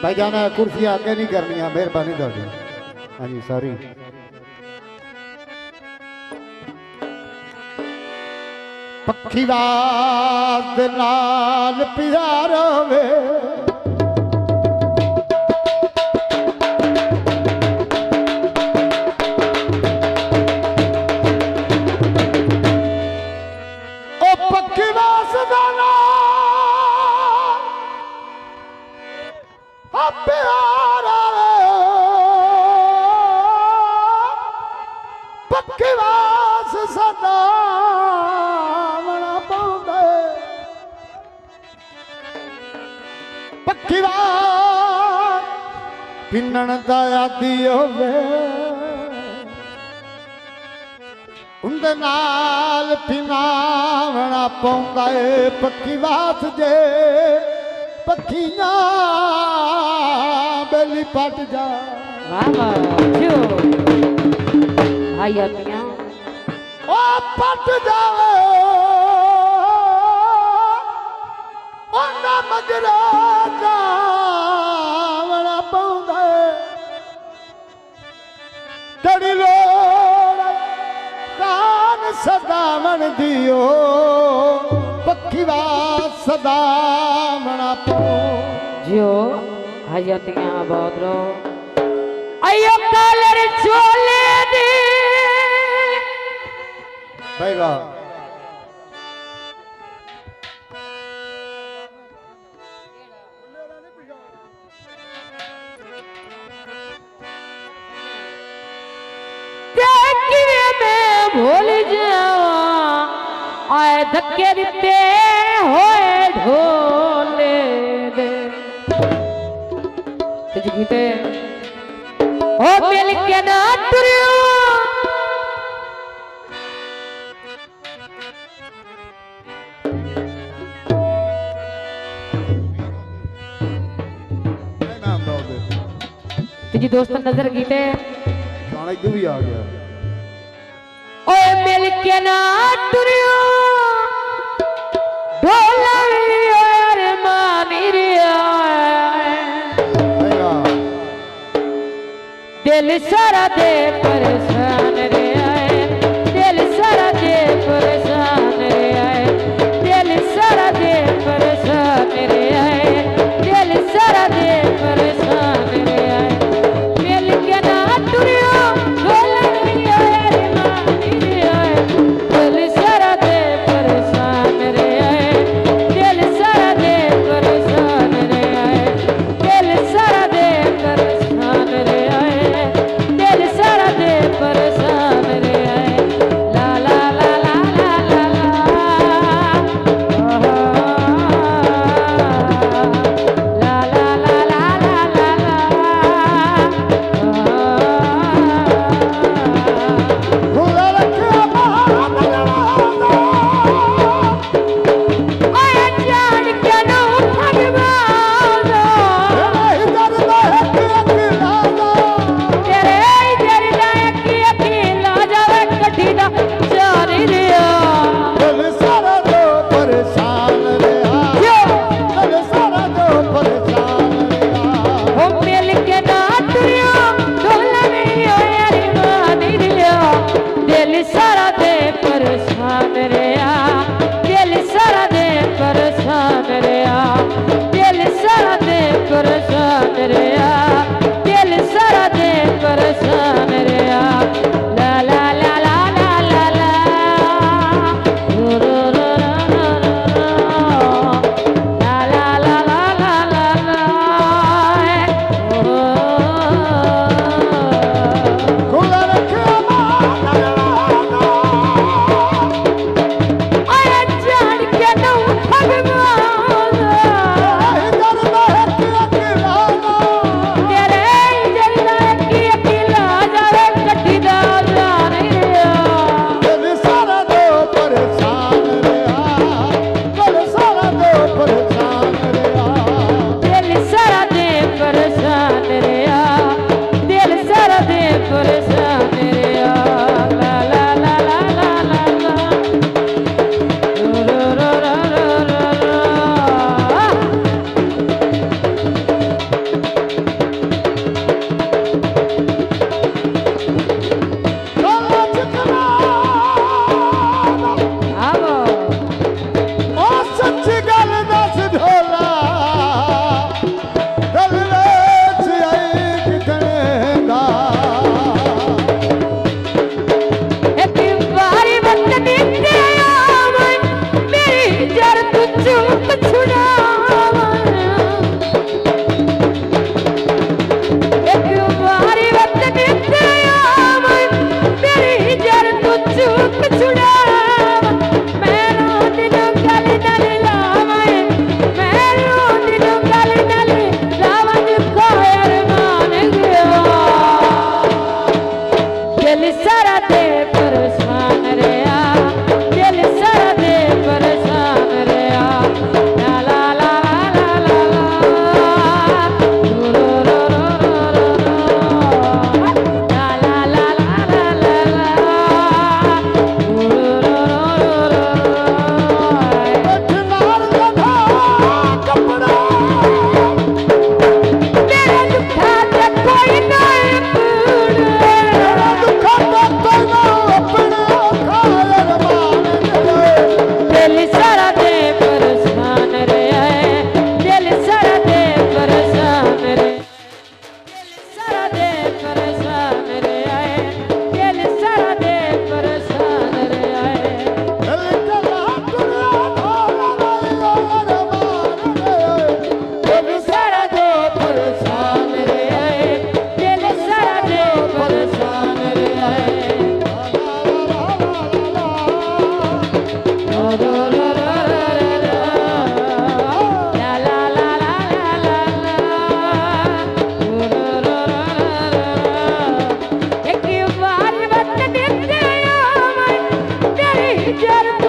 भाई जाना कुर्सियां आगे नहीं करनी, मेहरबानी थोड़ी। हाँ जी सॉरी। पक्षी वाद नाल प्यार वे ओ पक्षी वाद प्यार पक्षी वास सदा पिनण दा आदी होवे उंदे नाल पिनावना पौंदा है पक्की वास जे पक्खियां बेली पट जा। वाह वाह जो आया मियां ओ पट जावे ओना मगरा जावना पौंदा है कड़ी लोड़ कान सदावन दियो पक्की वास सदावना पौ जो हजतियां बादरो आयो कलर चोले दे भाई वाह भूल जावा आए धक्के दिते होए ढोले दे तुझ गीते ओ मिल के ना तुरियो तुझी दोस्त नजर गीते गाना इधर भी आ गया। ओए मिल के ना तुरियो ढोलवी और मानी रिया दिल सारा दे परेशान रे आए दिल सारा दे परेशान रे आए दिल सारा दे परेशान रे आए दिल सारा दे परेशान रे आए मिल के ना तुरियो सारा दे एक बार वतन तेरे मैं तेरी जरूरत